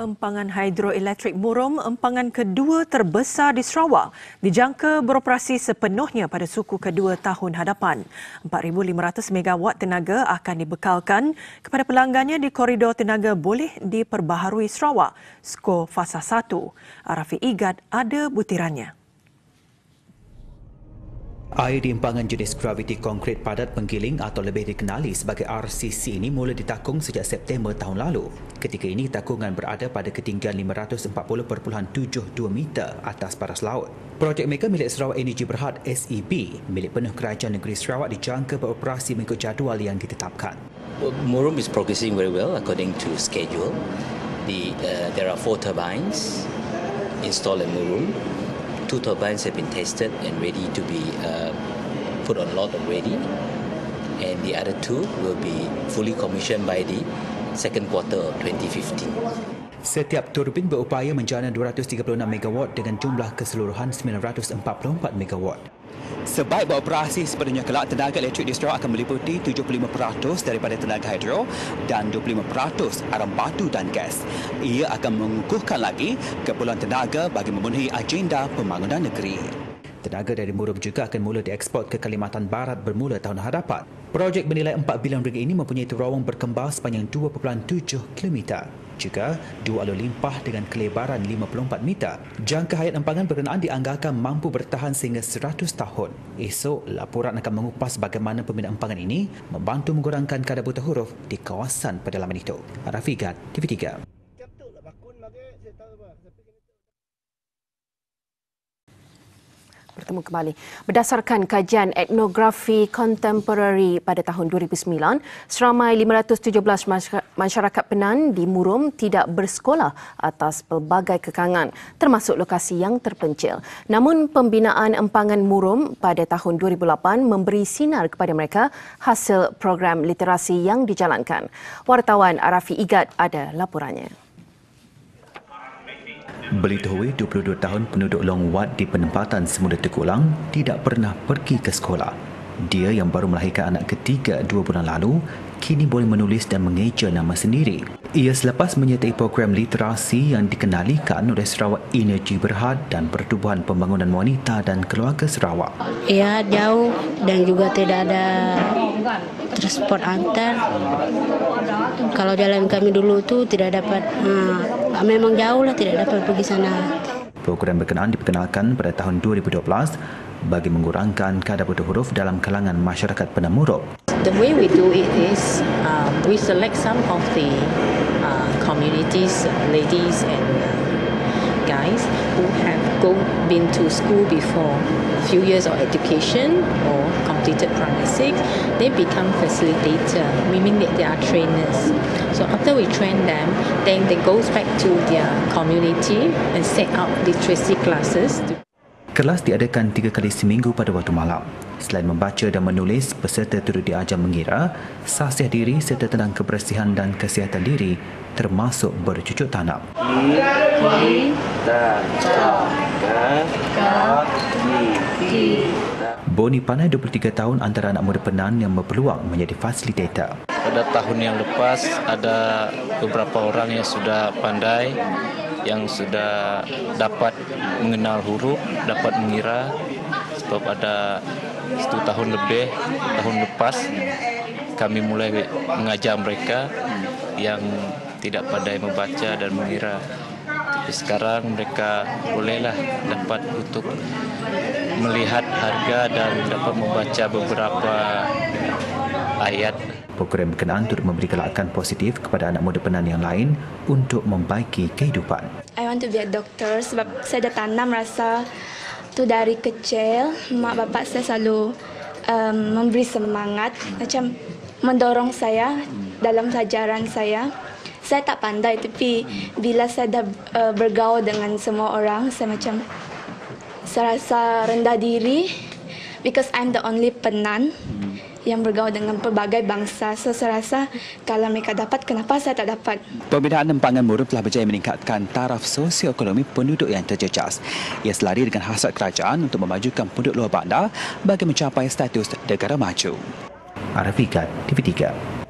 Empangan hidroelektrik Murum, empangan kedua terbesar di Sarawak, dijangka beroperasi sepenuhnya pada suku kedua tahun hadapan. 4,500 megawatt tenaga akan dibekalkan kepada pelanggannya di koridor tenaga boleh diperbaharui Sarawak, skor fasa 1. Arafi Igad ada butirannya. Air di empangan jenis graviti konkrit padat penggiling atau lebih dikenali sebagai RCC ini mula ditakung sejak September tahun lalu. Ketika ini, takungan berada pada ketinggian 540.72 meter atas paras laut. Projek mega milik Sarawak Energy Berhad SEB, milik penuh Kerajaan Negeri Sarawak, dijangka beroperasi mengikut jadual yang ditetapkan. Murum is progressing very well according to schedule. There are 4 turbines installed in Murum. 2 turbines have been tested and ready to be put on lot already, and the other 2 will be fully commissioned by the second quarter of 2015. Setiap turbin berupaya menjana 236 megawatt dengan jumlah keseluruhan 944 megawatt. Sebaik beroperasi sepenuhnya kelak, tenaga elektrik di Sarawak akan meliputi 75% daripada tenaga hidro dan 25% arang batu dan gas. Ia akan mengukuhkan lagi keperluan tenaga bagi memenuhi agenda pembangunan negeri. Tenaga dari Murum juga akan mula dieksport ke Kalimantan Barat bermula tahun hadapan. Projek bernilai RM4 bilion ini mempunyai terowong berkembar sepanjang 2.7 km. Juga dua alur limpah dengan kelebaran 54 meter. Jangka hayat empangan berkenaan dianggarkan mampu bertahan sehingga 100 tahun. Esok, laporan akan mengupas bagaimana pembinaan empangan ini membantu mengurangkan kadar buta huruf di kawasan pedalaman itu. Arafi Igad, TV3. Bertemu kembali. Berdasarkan kajian etnografi kontemporari pada tahun 2009, seramai 517 masyarakat Penan di Murum tidak bersekolah atas pelbagai kekangan, termasuk lokasi yang terpencil. Namun, pembinaan empangan Murum pada tahun 2008 memberi sinar kepada mereka hasil program literasi yang dijalankan. Wartawan Arafi Igad ada laporannya. Belituhui 22 tahun penduduk Long Wat di penempatan Semula Tekulang tidak pernah pergi ke sekolah. Dia yang baru melahirkan anak ketiga 2 bulan lalu, kini boleh menulis dan mengeja nama sendiri. Ia selepas menyertai program literasi yang dikenalikan oleh Sarawak Energy Berhad dan Pertubuhan Pembangunan Wanita dan Keluarga Sarawak. Ya, jauh dan juga tidak ada transport antar. Kalau jalan kami dulu tu tidak dapat, memang jauh lah, tidak dapat pergi sana. Program berkenaan diperkenalkan pada tahun 2012 bagi mengurangkan kadar buta huruf dalam kalangan masyarakat Penan Murum. The way we do it is we select some of the communities, ladies and guys who have been to school before, a few years of education or completed primary 6, they become facilitator, meaning that they are trainers. So after we train them, then they go back to their community and set up literacy classes. Kelas diadakan 3 kali seminggu pada waktu malam. Selain membaca dan menulis, peserta turut diajar mengira, sasiah diri serta tentang kebersihan dan kesihatan diri, termasuk bercucuk tanam. Boni Panai, 23 tahun, antara anak muda Penan yang berpeluang menjadi fasilitator. Pada tahun yang lepas, ada beberapa orang yang sudah pandai, yang sudah dapat mengenal huruf, dapat mengira, sebab ada 1 tahun lebih, tahun lepas kami mulai mengajar mereka yang tidak pandai membaca dan mengira. Tapi sekarang mereka bolehlah dapat untuk melihat harga dan dapat membaca beberapa ayat. Program berkenaan turut memberi galakan positif kepada anak muda Penan yang lain untuk membaiki kehidupan. I want to be a doctor sebab saya dah tanam rasa tu dari kecil. Mak bapak saya selalu memberi semangat, macam mendorong saya dalam pelajaran saya. Saya tak pandai, tapi bila saya dah bergaul dengan semua orang, saya macam saya rasa rendah diri because I'm the only Penan yang bergaul dengan pelbagai bangsa. So, saya rasa kalau mereka dapat, kenapa saya tak dapat? Pembinaan empangan Murum telah berjaya meningkatkan taraf sosioekonomi penduduk yang terjejas. Ia selari dengan hasrat kerajaan untuk memajukan penduduk luar bandar bagi mencapai status negara maju. Arafi Igad, TV3.